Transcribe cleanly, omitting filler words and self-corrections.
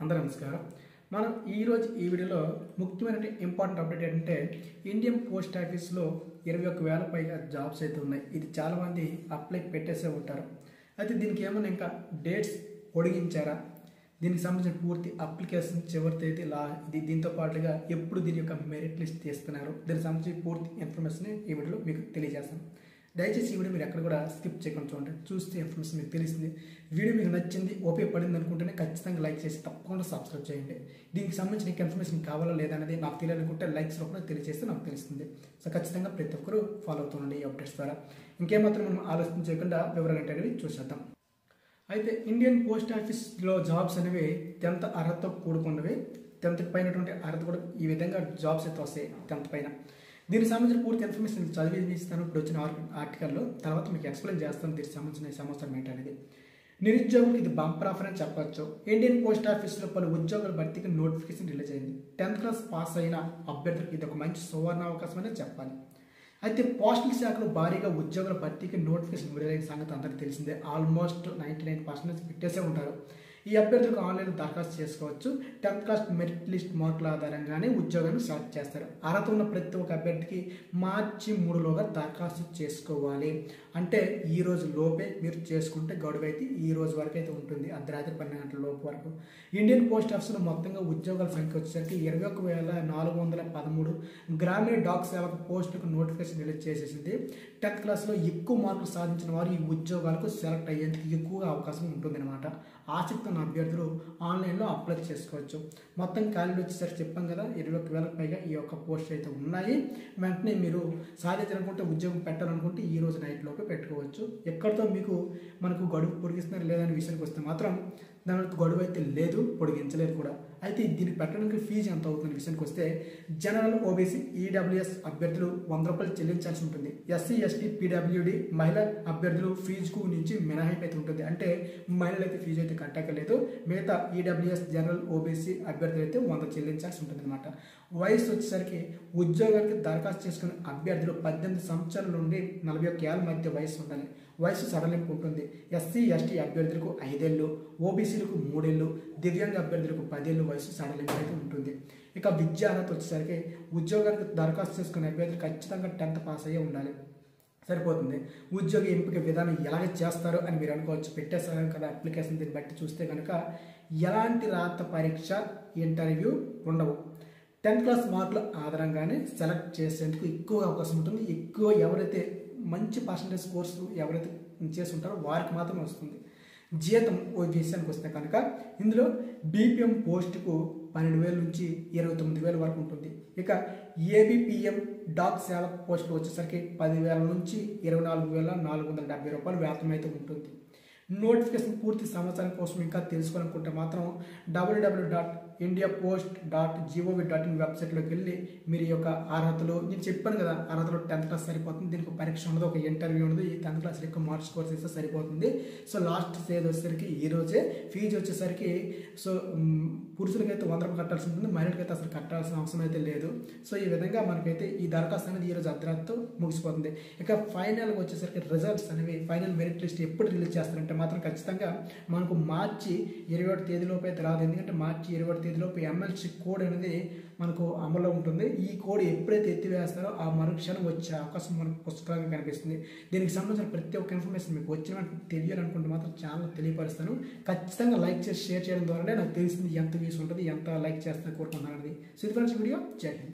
అందరూ నమస్కారం. మనం ఈరోజు ఈ వీడియోలో ముఖ్యమైన ఇంపార్టెంట్ అప్డేట్ ఏంటంటే ఇండియన్ పోస్ట్ ఆఫీస్లో 21,000 పైగా జాబ్స్ అయితే ఉన్నాయి. ఇది చాలామంది అప్లై పెట్టేసే ఉంటారు. అయితే దీనికి ఏమైనా ఇంకా డేట్స్ పొడిగించారా, దీనికి సంబంధించిన పూర్తి అప్లికేషన్ చివరి తేదీ దీంతో పాటుగా ఎప్పుడు దీని యొక్క మెరిట్ లిస్ట్ తీస్తున్నారు, దీనికి సంబంధించి పూర్తి ఇన్ఫర్మేషన్ ఈ వీడియోలో మీకు తెలియజేస్తాను. దయచేసి ఈ వీడియో మీరు ఎక్కడ కూడా స్కిప్ చేయకుండా చూడండి. చూస్తే ఇన్ఫర్మేషన్ మీకు తెలిసింది. వీడియో మీకు నచ్చింది, ఉపయోగపడింది అనుకుంటేనే ఖచ్చితంగా లైక్ చేసి తప్పకుండా సబ్స్క్రైబ్ చేయండి. దీనికి సంబంధించిన ఇన్ఫర్మేషన్ కావాలా లేదా అనేది నాకు తెలియాలనుకుంటే లైక్స్ రూపంలో తెలియజేస్తే నాకు తెలుస్తుంది. సో ఖచ్చితంగా ప్రతి ఒక్కరూ ఫాలో అవుతుండండి ఈ అప్డేట్స్ ద్వారా. ఇంకేమాత్రం మనం ఆలోచన చేయకుండా వివరాలు అనేవి చూసేద్దాం. అయితే ఇండియన్ పోస్ట్ ఆఫీస్లో జాబ్స్ అనేవి 10th అర్హతతో కూడుకున్నవి. 10th పైనటువంటి అర్హత కూడా ఈ విధంగా జాబ్స్ అయితే వస్తాయి 10th పైన. దీనికి సంబంధించిన పూర్తి ఇన్ఫర్మేషన్ చదివి ఇస్తాను ఇప్పుడు వచ్చిన ఆర్టికల్లో. తర్వాత మీకు ఎక్స్ప్లెయిన్ చేస్తాను దీనికి సంబంధించిన సమాచారం ఏంటనేది. నిరుద్యోగులకు ఇది బంపర్ ఆఫర్ అని చెప్పొచ్చు. ఇండియన్ పోస్ట్ ఆఫీస్లో పలు ఉద్యోగాల భర్తీకి నోటిఫికేషన్ రిలీజ్ అయింది. 10th క్లాస్ పాస్ అయిన అభ్యర్థులకు ఇది ఒక మంచి సువర్ణ అవకాశం అనే చెప్పాలి. అయితే పోస్టల్ శాఖలో భారీగా ఉద్యోగుల భర్తీకి నోటిఫికేషన్ విడుదలైన సంగతి అందరికీ తెలిసిందే. ఆల్మోస్ట్ 99% పెట్టేసే ఉంటారు. ఈ అభ్యర్థులకు ఆన్లైన్ దరఖాస్తు చేసుకోవచ్చు. 10th క్లాస్ మెరిట్ లిస్ట్ మార్కుల ఆధారంగానే ఉద్యోగాన్ని సెలెక్ట్ చేస్తారు. అర్హత ఉన్న ప్రతి ఒక్క అభ్యర్థికి మార్చి 3లోగా దరఖాస్తు చేసుకోవాలి. అంటే ఈ రోజు లోపే మీరు చేసుకుంటే గడువు అయితే ఈ రోజు వరకు అయితే ఉంటుంది, అర్ధరాత్రి 12 గంటల లోపు వరకు. ఇండియన్ పోస్ట్ ఆఫీస్లో మొత్తంగా ఉద్యోగాల సంఖ్య వచ్చేసరికి 21,413 గ్రామీణ డాక్ సేవకు పోస్టులకు నోటిఫికేషన్ రిలీజ్ చేసేసింది. 10th క్లాస్లో ఎక్కువ మార్కులు సాధించిన వారు ఈ ఉద్యోగాలకు సెలెక్ట్ అయ్యేందుకు ఎక్కువగా అవకాశం ఉంటుందన్నమాట. ఆసక్తి ఉన్న అభ్యర్థులు ఆన్లైన్లో అప్లై చేసుకోవచ్చు. మొత్తం ఖాళీలు వచ్చేసరికి చెప్పాం కదా, 21,000 పైగా ఈ యొక్క పోస్ట్ అయితే ఉన్నాయి. వెంటనే మీరు సాధించాలనుకుంటే, ఉద్యోగం పెట్టాలనుకుంటే ఈ రోజు నైట్ లోపే పెట్టుకోవచ్చు. ఎక్కడితో మనకు గడువు పొడిగిస్తున్నారు లేదని విషయానికి వస్తే మాత్రం దానికి గడువు అయితే లేదు, పొడిగించలేదు కూడా. అయితే దీనికి పెట్టడానికి ఫీజు ఎంత అవుతుంది విషయానికి వస్తే, జనరల్ ఓబీసీ ఈడబ్ల్యూఎస్ అభ్యర్థులు 100 రూపాయలు చెల్లించాల్సి ఉంటుంది. ఎస్సీ ఎస్టీ పీడబ్ల్యూడి మహిళా అభ్యర్థులు ఫీజుకు నుంచి మినహాయింపు అయితే ఉంటుంది. అంటే మహిళలు అయితే ఫీజు అయితే కట్టక్కర్లేదు. మిగతా ఈడబ్ల్యూఎస్ జనరల్ ఓబీసీ అభ్యర్థులు అయితే 100 చెల్లించాల్సి ఉంటుంది అనమాట. వయసు వచ్చేసరికి ఉద్యోగానికి దరఖాస్తు చేసుకునే అభ్యర్థులు 18 సంవత్సరాల నుండి 41 ఏళ్ళ మధ్య వయసు ఉండాలి. వయసు సడలింపు ఉంటుంది. ఎస్సీ ఎస్టీ అభ్యర్థులకు 5 ఏళ్ళు, ఓబీసీలకు 3 ఏళ్ళు, దివ్యాంగ అభ్యర్థులకు 10 ఏళ్ళు వయసు సడలింపు అయితే ఉంటుంది. ఇక విద్యా అర్హత వచ్చేసరికి ఉద్యోగానికి దరఖాస్తు చేసుకునే అభ్యర్థులు ఖచ్చితంగా 10th పాస్ అయ్యే ఉండాలి, సరిపోతుంది. ఉద్యోగ ఎంపిక విధానం ఎలాగ చేస్తారు అని మీరు అనుకోవచ్చు. పెట్టేస్తారు కదా అప్లికేషన్, దీన్ని బట్టి చూస్తే కనుక ఎలాంటి రాత పరీక్ష, ఇంటర్వ్యూ ఉండవు. 10th క్లాస్ మార్కుల ఆధారంగానే సెలెక్ట్ చేసేందుకు ఎక్కువ అవకాశం ఉంటుంది. ఎక్కువ ఎవరైతే మంచి పర్సంటేజ్ కోర్సు ఎవరైతే చేసి ఉంటారో వారికి మాత్రమే వస్తుంది. జీతం ఓ విషయానికి వస్తే కనుక ఇందులో బీపీఎం పోస్టుకు 12,000 నుంచి 29,000 వరకు ఉంటుంది. ఇక ఏబిపిఎం డాక్ సేవ పోస్టులు వచ్చేసరికి 10,000 నుంచి 24,470 రూపాయలు వేతనం అయితే ఉంటుంది. నోటిఫికేషన్ పూర్తి సమాచారం కోసం ఇంకా తెలుసుకోవాలనుకుంటే మాత్రం www.indiapost.gov.in వెబ్సైట్లోకి వెళ్ళి మీరు యొక్క అర్హతలు, నేను చెప్పాను కదా అర్హతలు 10th క్లాస్ సరిపోతుంది, దీనికి పరీక్ష ఉండదు, ఒక ఇంటర్వ్యూ ఉండదు. ఈ 10th క్లాస్ ఎక్కువ మార్క్స్ కోర్స్ ఇస్తే సరిపోతుంది. సో లాస్ట్ స్టేజ్ వచ్చేసరికి ఈ రోజే ఫీజు వచ్చేసరికి సో పురుషులకైతే 100 రూపాయలు కట్టాల్సి ఉంటుంది, మహిళలకైతే అసలు కట్టాల్సిన అవసరం అయితే లేదు. సో ఈ విధంగా మనకైతే ఈ దరఖాస్తు అనేది ఈ రోజు అర్ధరాత్రితో ముగిసిపోతుంది. ఇక ఫైనల్గా వచ్చేసరికి రిజల్ట్స్ అనేవి, ఫైనల్ మెరిట్ లిస్ట్ ఎప్పుడు రిలీజ్ చేస్తారంటే మాత్రం ఖచ్చితంగా మనకు మార్చి 27 తేదీలోపు అయితే రాదు. ఎందుకంటే మార్చి 27 తేదీలోపు ఎమ్మెల్సీ కోడ్ అనేది మనకు అమల్లో ఉంటుంది. ఈ కోడ్ ఎప్పుడైతే ఎత్తివేస్తారో ఆ మరుక్షణం వచ్చే అవకాశం మనకు పుస్తకంగా కనిపిస్తుంది. దీనికి సంబంధించిన ప్రతి ఒక్క ఇన్ఫర్మేషన్ మీకు వచ్చిన తెలియాలనుకుంటే మాత్రం ఛానల్ తెలియపరుస్తాను. ఖచ్చితంగా లైక్ చేసి షేర్ చేయడం ద్వారానే నాకు తెలిసింది ఎంత వ్యూస్ ఉంటుంది, ఎంత లైక్ చేస్తే కోరుకుంటున్నాను అనేది. సో ఇది ఫ్రెండ్స్ వీడియో. జై హింద్.